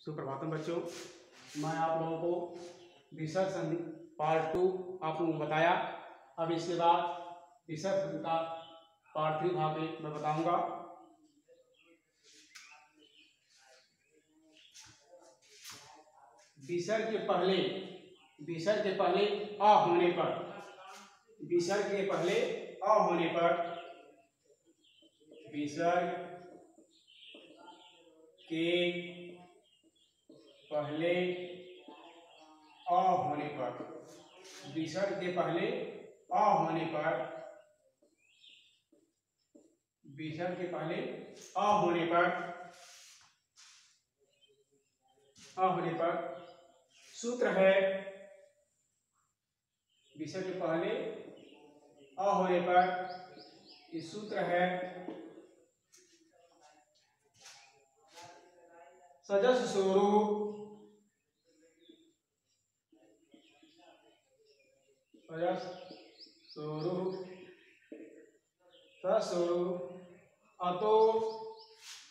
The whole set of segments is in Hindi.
सुप्रभातम बच्चों, मैं आप लोगों को विसर्ग संधि पार्ट 2 आप लोगों को बताया। अब इसके बाद विसर्ग संधि का पार्ट 3 भाग मैं बताऊंगा। विसर्ग के पहले अ होने पर, विसर्ग के पहले अ होने पर, विसर्ग के पहले अ होने पर, विसर्ग के पहले अ होने पर, विसर्ग के पहले अ होने पर सूत्र है। विसर्ग के पहले अ होने पर इस सूत्र है सजस स्वरूप, सस्वरूप अतो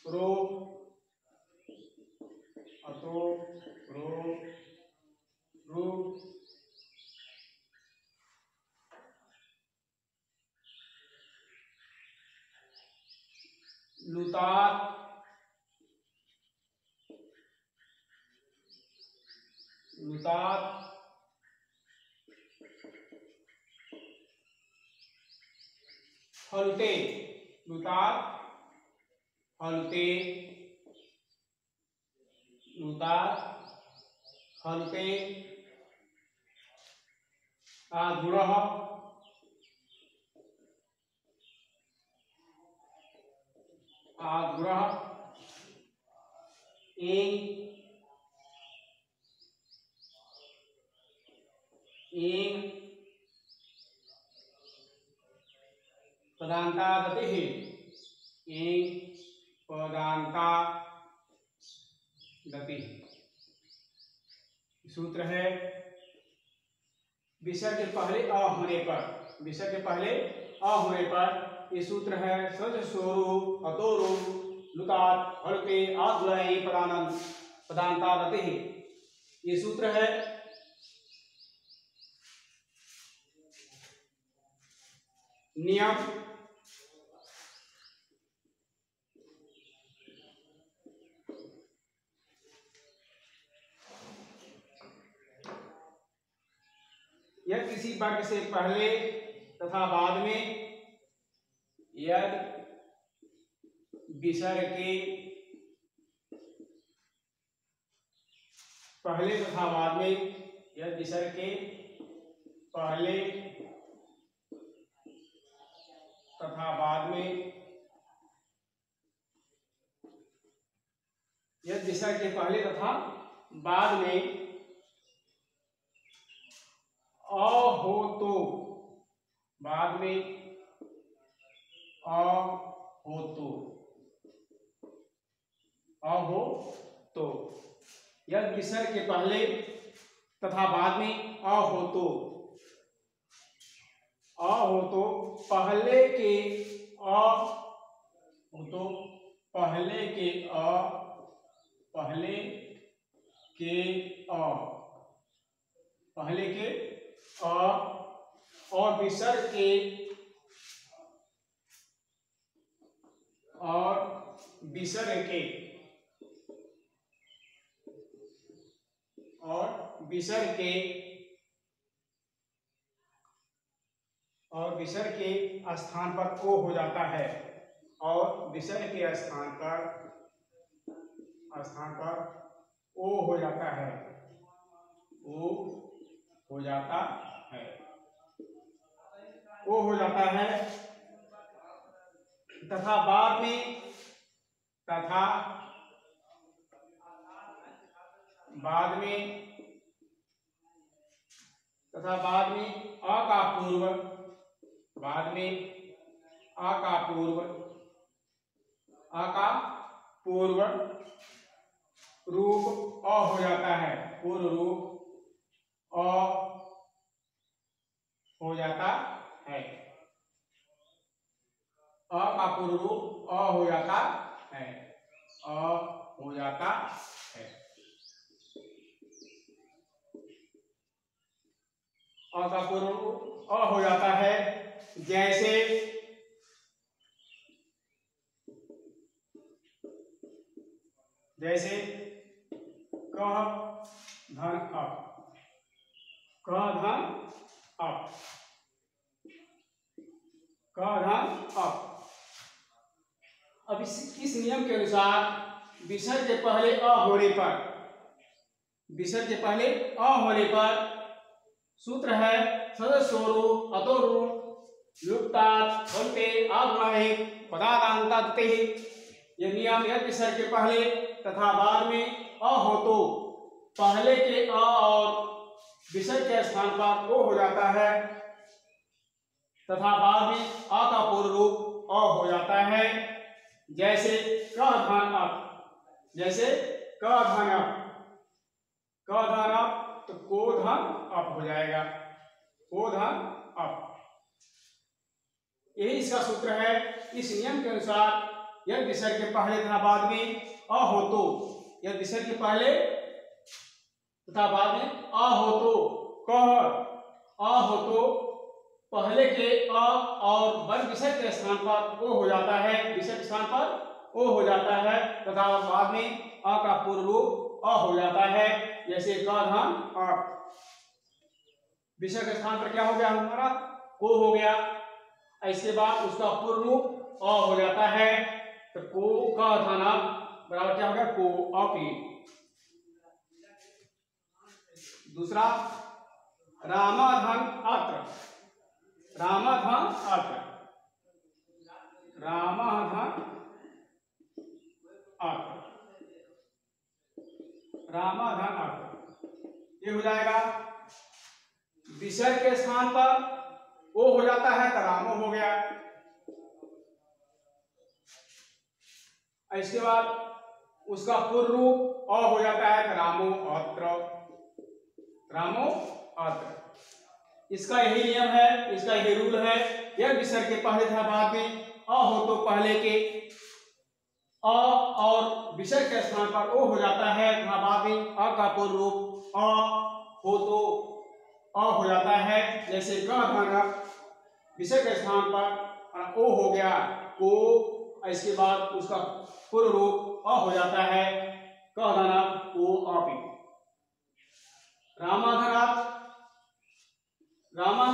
रूप लुतात फलते, आगुणः एं पदान्ता गति। सूत्र है विसर्ग के पहले अ होने पर, ये सूत्र है सज स्वरूप अतो रूप लुकात फलते आगुणः पदान्ता गति। ये सूत्र है। नियम यदि किसी वर्ग से पहले तथा बाद में, यदि विसर्ग के पहले तथा बाद में, यदि विसर्ग के पहले तथा बाद में, यदि विसर्ग के पहले तथा बाद में अ हो तो, बाद में अ हो तो, यदि विसर्ग के पहले तथा बाद में अ हो तो, पहले के अ हो तो, पहले के अ और विसर्ग के स्थान पर ओ हो जाता है, और विसर्ग के स्थान पर ओ हो जाता है, तथा बाद में अ का पूर्व रूप अ हो जाता है, पूर्व रूप अ हो जाता है, अ का पूर्व रूप अ हो जाता है, अ का पूर्ण रूप अ हो जाता है। जैसे जैसे क धन अप, क धन अप, क धन अप। अब इस नियम के अनुसार विसर्ग के पहले अ होने पर, विसर्ग के पहले अ होने पर सूत्र है सदस्योरु अतोरु लुप्तात् फलते आगमने पदादान्ताते। यह नियम यदि विसर्ग के पहले तथा बाद में अ हो तो पहले के अ और विसर्ग के स्थान पर ओ हो जाता है तथा बाद में अ का पूर्ण रूप अ हो जाता है। जैसे क धन अप, जैसे क धन अप, क धन अप तो को धन अप हो जाएगा, को धन अप। यही इसका सूत्र है। इस नियम के अनुसार यदि विसर्ग के पहले तथा बाद में अ हो तो, यदि विसर्ग के पहले तथा बाद में अ हो तो कह अ हो तो पहले के अ और वर्ग विसर्ग के स्थान पर ओ हो जाता है, विसर्ग स्थान पर ओ हो जाता है तथा बाद में अ का पूर्ण रूप अ हो जाता है। जैसे क धन अप, विसर्ग के स्थान पर क्या हो गया हमारा, को हो गया। इसके बाद उसका पूर्ण रूप अ हो जाता है तो को क धन अप बराबर क्या हो गया, को अपी। दूसरा रामाधन अत्र, रामाधन अत्र, रामाधन अत्र, रामाधन अत्र। ये हो जाएगा विसर्ग के स्थान पर ओ हो जाता है तो रामो हो गया। इसके बाद उसका पूर्ण रूप अ हो जाता है तो रामो अत्र, रामो अत्र। इसका यही नियम है, इसका यही रूल है। यह विसर्ग के पहले तथा बाद में अ हो तो पहले के अ और विसर्ग के स्थान पर ओ हो जाता है तथा बाद में अ का पूर्ण रूप अ हो तो अ हो जाता है। जैसे क धन विसर्ग के स्थान पर ओ हो गया को, इसके बाद उसका पूर्ण रूप अ हो जाता है क धन को अपी। रामाधन रामा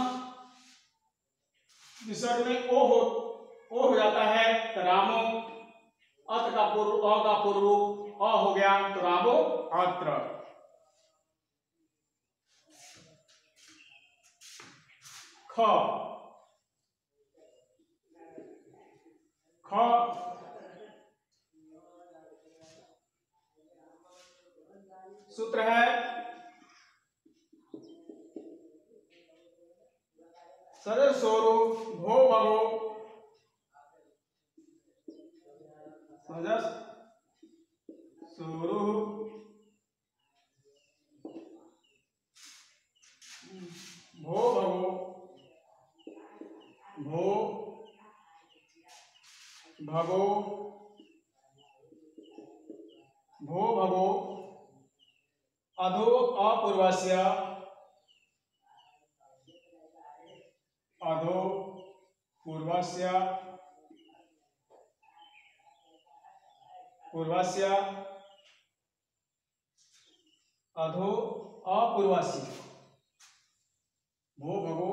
विसर्ग में ओ हो जाता है तो रामो, अत का पूर्व अ का पूर्ण रूप अ हो गया तो रामो अत्र। ख ख सूत्र है सदस्योरु भो भगो, सदस्योरु भो भगो, भो भगो, भो भगो अधो अपूर्वस्य, अधो पूर्वस्य, पूर्वस्य अधो अपूर्वस्य, भो भगो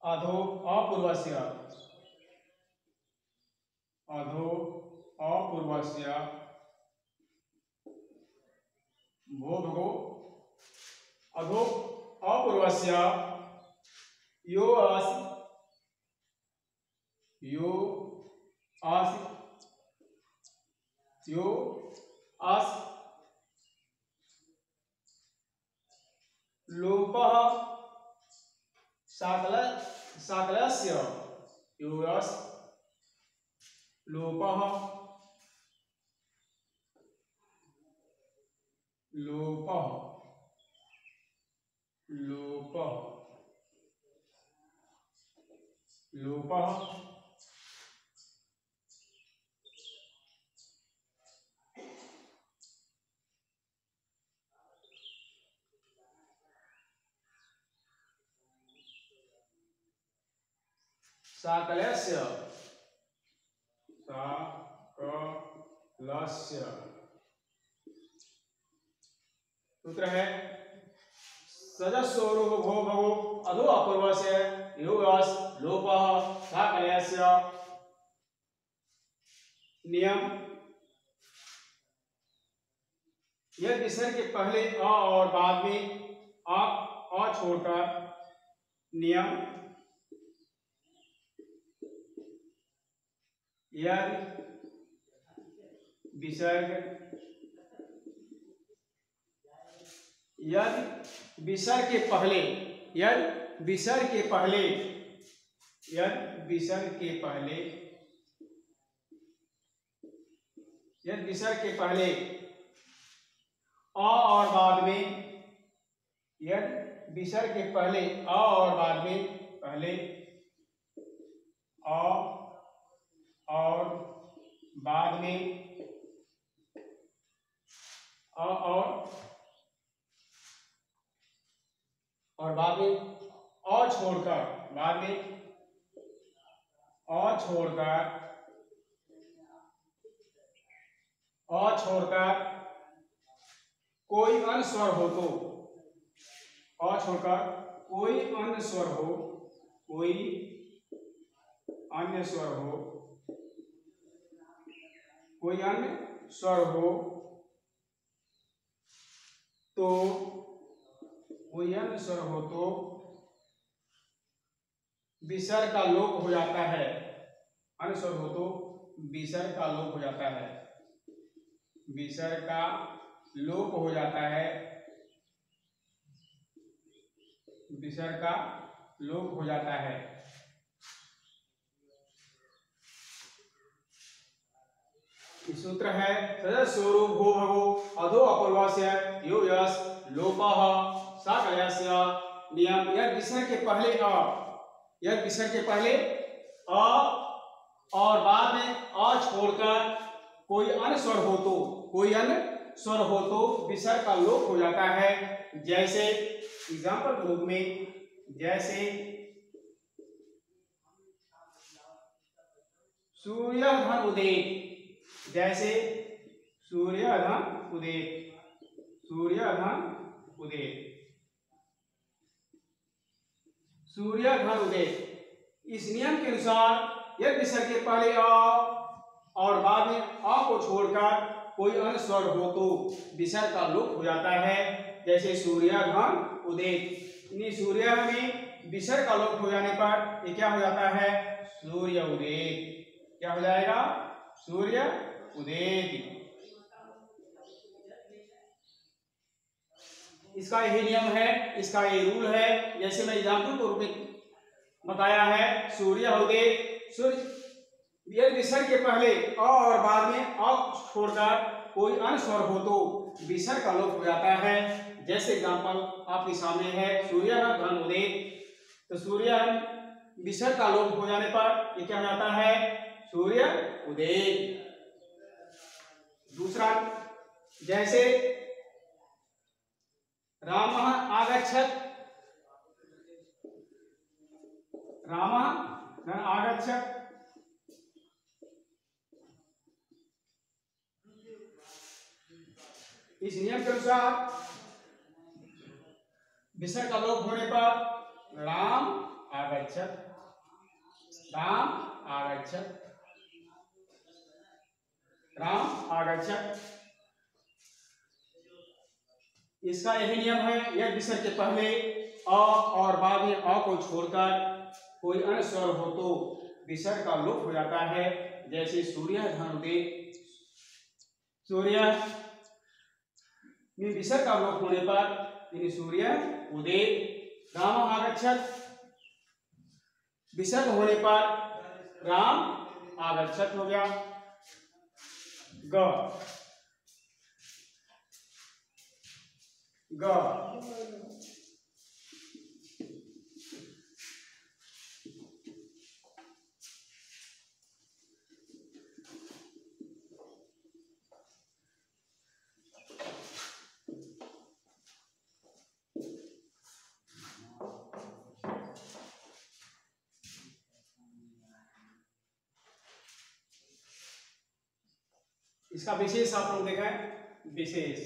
अधो अपूर्वस्य, अधो अपूर्वस्य, भो भगो अधो अपूर्वस्य यो आसि, यो आसि, यो आसि लोपः साकलस्य योऽस्, लोपः लोपः लोपः लोपः साकलस्य साकलस्य सूत्र है सजस्वरूप भो भवो अधो अपूर्वस्य योगस लोपः साकलस्य नियम यदि विसर्ग के पहले अ और बाद में अ छोड़कर नियम यदि विसर्ग के पहले यदि विसर्ग के पहले अ और बाद में यदि विसर्ग के पहले अ और बाद में पहले अ और बाद में अ और बाद में अ छोड़कर कोई अन्य स्वर हो तो अ छोड़कर कोई अन्य स्वर हो तो विसर्ग का लोप हो जाता है। अन्य स्वर हो तो विसर्ग का लोप हो जाता है। विसर्ग का लोप हो जाता है। विसर्ग का लोप हो जाता है। सूत्र है सजस्वरूप भो भवो अधो अपूर्वस्य यो यस लोपः साकलस्य नियम यदि विसर्ग के पहले अ और बाद में अ छोड़कर कोई अन्य स्वर हो तो विसर्ग का लोप हो जाता है। जैसे एग्जाम्पल के रूप में जैसे सूर्यधन उदेत इस नियम के अनुसार यदि विसर्ग के पहले अ और बाद में अ को छोड़कर कोई अन्य स्वर हो तो विसर्ग का लोप हो जाता है। जैसे सूर्यधन उदेत इन्हीं सूर्य में विसर्ग का लोप हो जाने पर ये क्या हो जाता है सूर्य उदेत। क्या हो जाएगा सूर्य उदेत। इसका यही नियम है, इसका ये रूल है। जैसे मैं एग्जाम्पल के रूप में बताया है सूर्य उदेत यदि विसर्ग के पहले अ और बाद में अ छोड़कर कोई अन्य स्वर हो तो विसर्ग का लोप हो जाता है। जैसे एग्जाम्पल आपके सामने है सूर्यधन उदेत तो सूर्य विसर्ग का लोप हो जाने पर ये क्या हो जाता है सूर्य उदेत। दूसरा जैसे रामः आगच्छत् इस नियम के अनुसार विसर्ग का लोप होने पर राम आगच्छत् इसका यही नियम है। यदि विसर्ग के पहले अ और बाद में अ को छोड़कर कोई अन्य स्वर हो तो विसर्ग का लोप हो जाता है। जैसे सूर्यधन उदेत सूर्य में विसर्ग का लोप होने पर सूर्य उदेत। राम आगच्छत् विसर्ग होने पर राम आगच्छत् हो गया। ग इसका विशेष आप लोग देखें, विशेष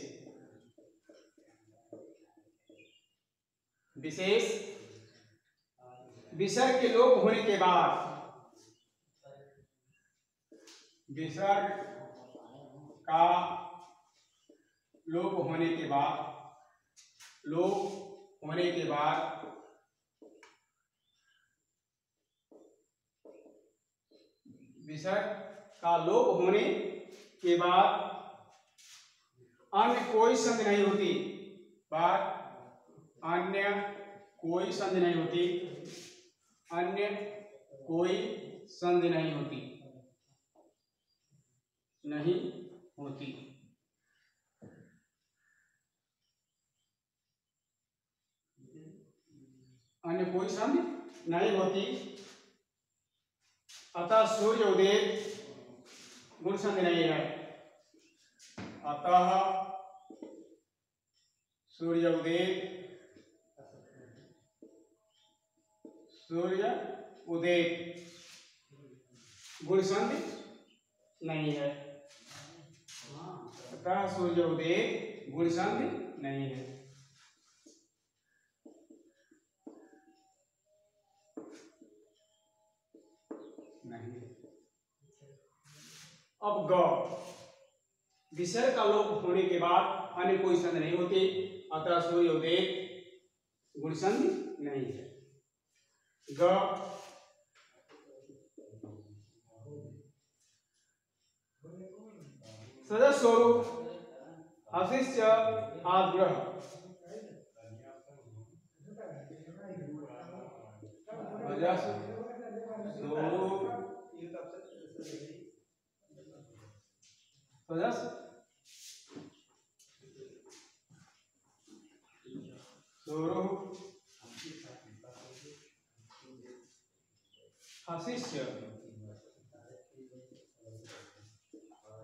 विशेष विसर्ग के लोप होने के बाद, विसर्ग का लोप होने के बाद, लोप होने के बाद विसर्ग का लोप होने के बाद अन्य कोई संधि नहीं होती, बात अन्य कोई संधि नहीं होती, अन्य कोई संधि नहीं होती, नहीं होती। अन्य कोई संधि नहीं होती, अतः सूर्य उदय गुण संधि नहीं है, अतः सूर्य उदय गुण संधि नहीं है, अतः सूर्य उदय गुण संधि नहीं है। नहीं। अब ग, विसर्ग का लोप होने के बाद अन्य कोई संधि नहीं होती, अतः सूर्य उदय गुण संधि नहीं है। ग सदस्य स्वरूप अशिष्य आग्रह,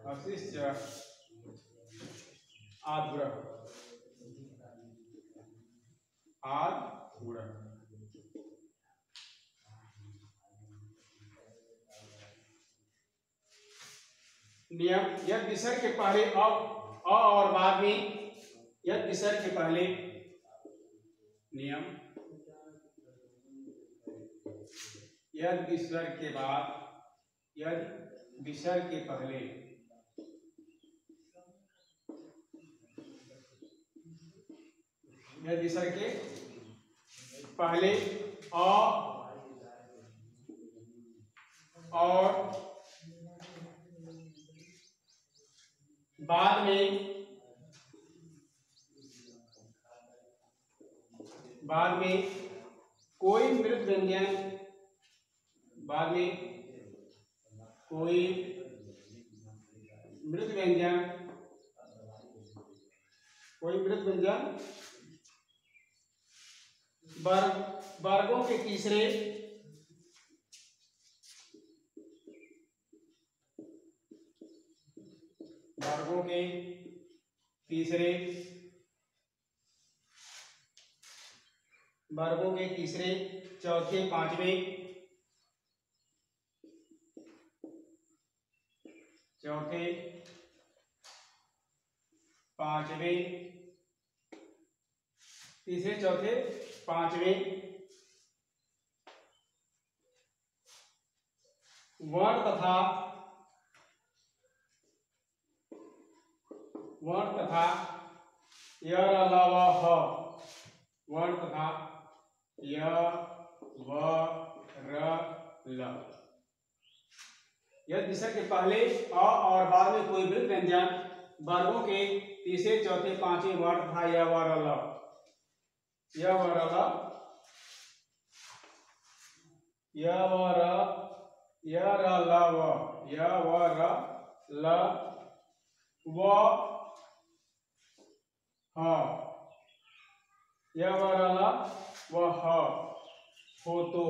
अशिष्य आग्रह, नियम, यदि विसर्ग के पहले अ और बाद में, यदि विसर्ग के पहले, नियम, यदि विसर्ग के बाद, यदि विसर्ग के पहले यदि विसर्ग के पहले अ और बाद में कोई मृत व्यंजन, बाद में कोई मृत व्यंजन, वर्गों के तीसरे, वर्गों के तीसरे, वर्गों के तीसरे, चौथे, पांचवें, चौथे, पांचवें, तीसरे, चौथे, पांचवें वर्ण तथा य ल व ह, वर्ण तथा य व र ल, यदि विसर्ग के पहले अ और बाद में कोई मृत व्यंजन, वर्गों के तीसरे, चौथे, पांचवें वर्ण तथा य व र ल, य व र ल, य व र, य र ल व, य व र ल व ह, य व र ल व ह, हो तो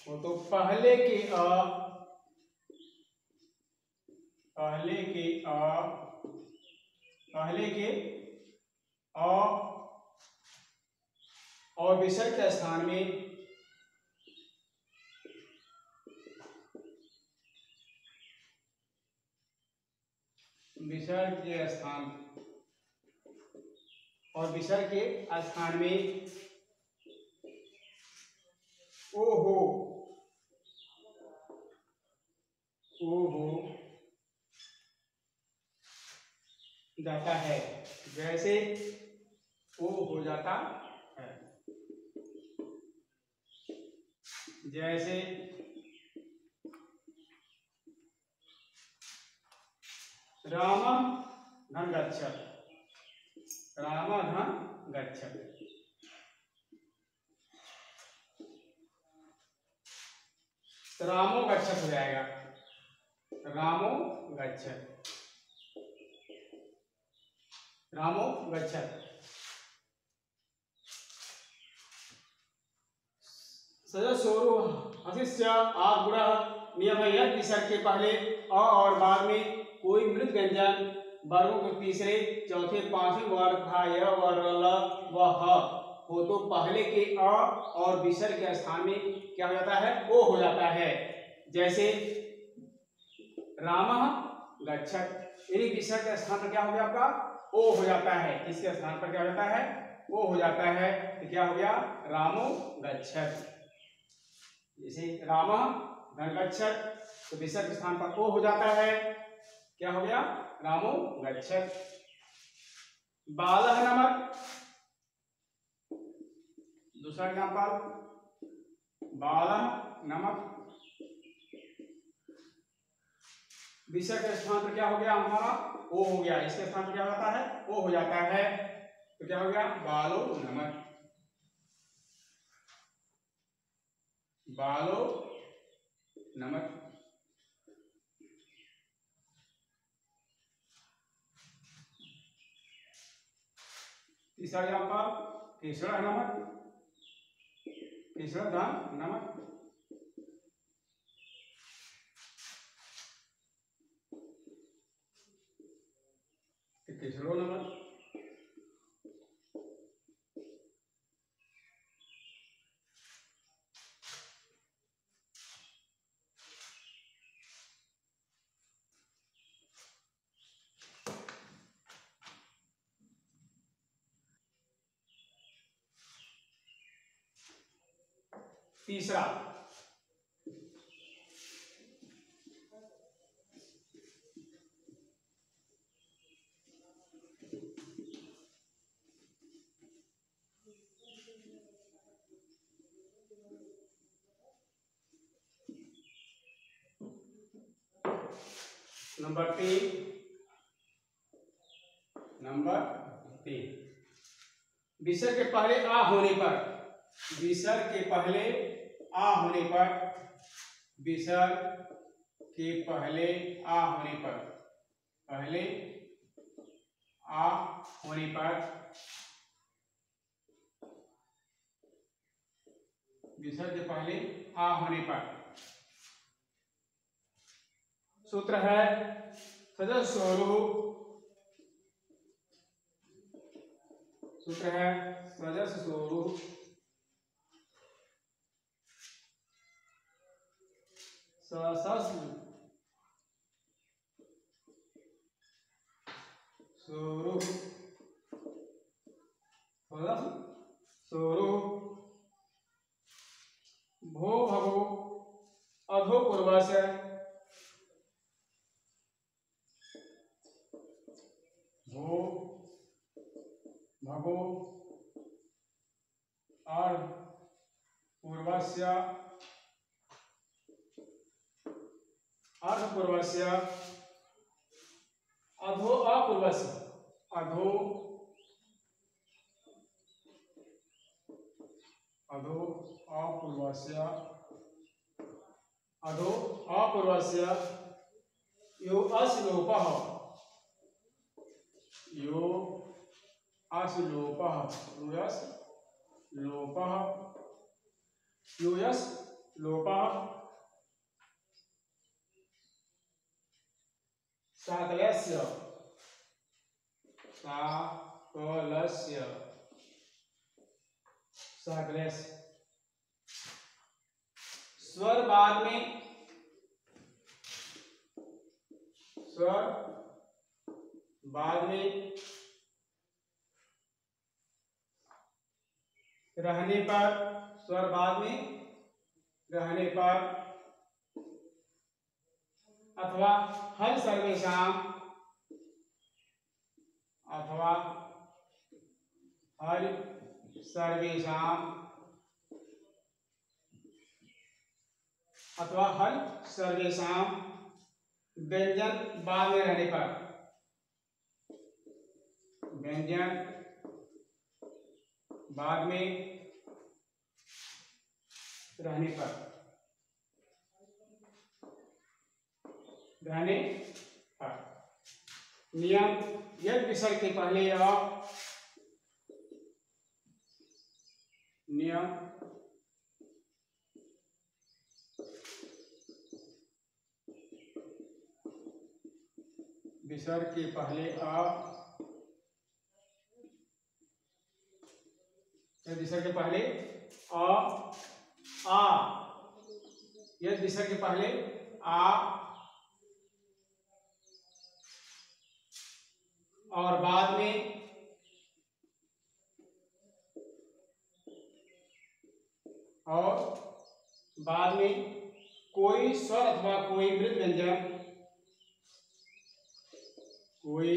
वो तो पहले के अ और विसर्ग के स्थान में विसर्ग के स्थान में ओ हो जाता है। जैसे ओ हो जाता है, जैसे राम धन गच्छत्, राम धन गच्छत्। रामो गच्छत् हो जाएगा, रामो गच्छत्, रामो गच्छत्। सजस्वरो हसिष्य आगुणः नियम है, यदि विसर्ग के पहले अ और बाद में कोई मृत व्यंजन वर्गों के तीसरे चौथे पांचवें वर्ग था य व ल व ह हो तो पहले के अ और विसर्ग के स्थान में क्या हो जाता है? ओ हो जाता है। जैसे रामः गच्छत्, यानी विसर्ग के स्थान पर क्या हो गया आपका? ओ हो जाता है। इसके स्थान पर क्या हो जाता है? ओ हो जाता है। तो क्या हो गया? रामो गच्छत्। जैसे रामः धन गच्छत्, तो विसर्ग के स्थान पर ओ हो जाता है, क्या हो गया? रामो गच्छत्। बालः नमक, दूसरा एग्जाम्पल, बालः नमक। विसर्ग के स्थान पर क्या हो गया हमारा? ओ हो गया। इसके स्थान पर क्या होता है? ओ हो जाता है। तो क्या हो गया? बालो नमक, बालो नमक। तीसरा एग्जाम्पल, तीसरा नमक, तीसरा धन नमक। तीसरो नमक। तीसरा नंबर 3, नंबर 3 विसर्ग के पहले आ होने पर, विसर्ग के पहले आ होने पर, विसर्ग के पहले आ होने पर, पहले आ होने पर, विसर्ग के पहले आ होने पर सूत्र है सजस्वरो, सूत्र है सजस्वरो सशस्त्र स्वरो, स्वरो भो भगो अधो पूर्वस्य, भो भगो और पूर्वस्य, अर्धपूर्वस्य, अधो अपूर्वस्य, अधो अधो अपूर्वस्य, अधो अपूर्वस्य यो अश्लोपः, यो अश्लोपः, योयस लोपः, योयस लोपः साकलस्य साकलस्य साकलस्य स्वर बाद में रहने पर स्वर बाद में रहने पर अथवा हल सर्वेषां अथवा हल सर्वेषां अथवा हल सर्वेषां व्यंजन बाद में रहने पर व्यंजन बाद में रहने पर नियम यदि विसर्ग के पहले नियम विसर्ग के पहले यदि विसर्ग के पहले आ यदि विसर्ग के पहले आ और बाद में कोई स्वर अथवा कोई मृद व्यंजन कोई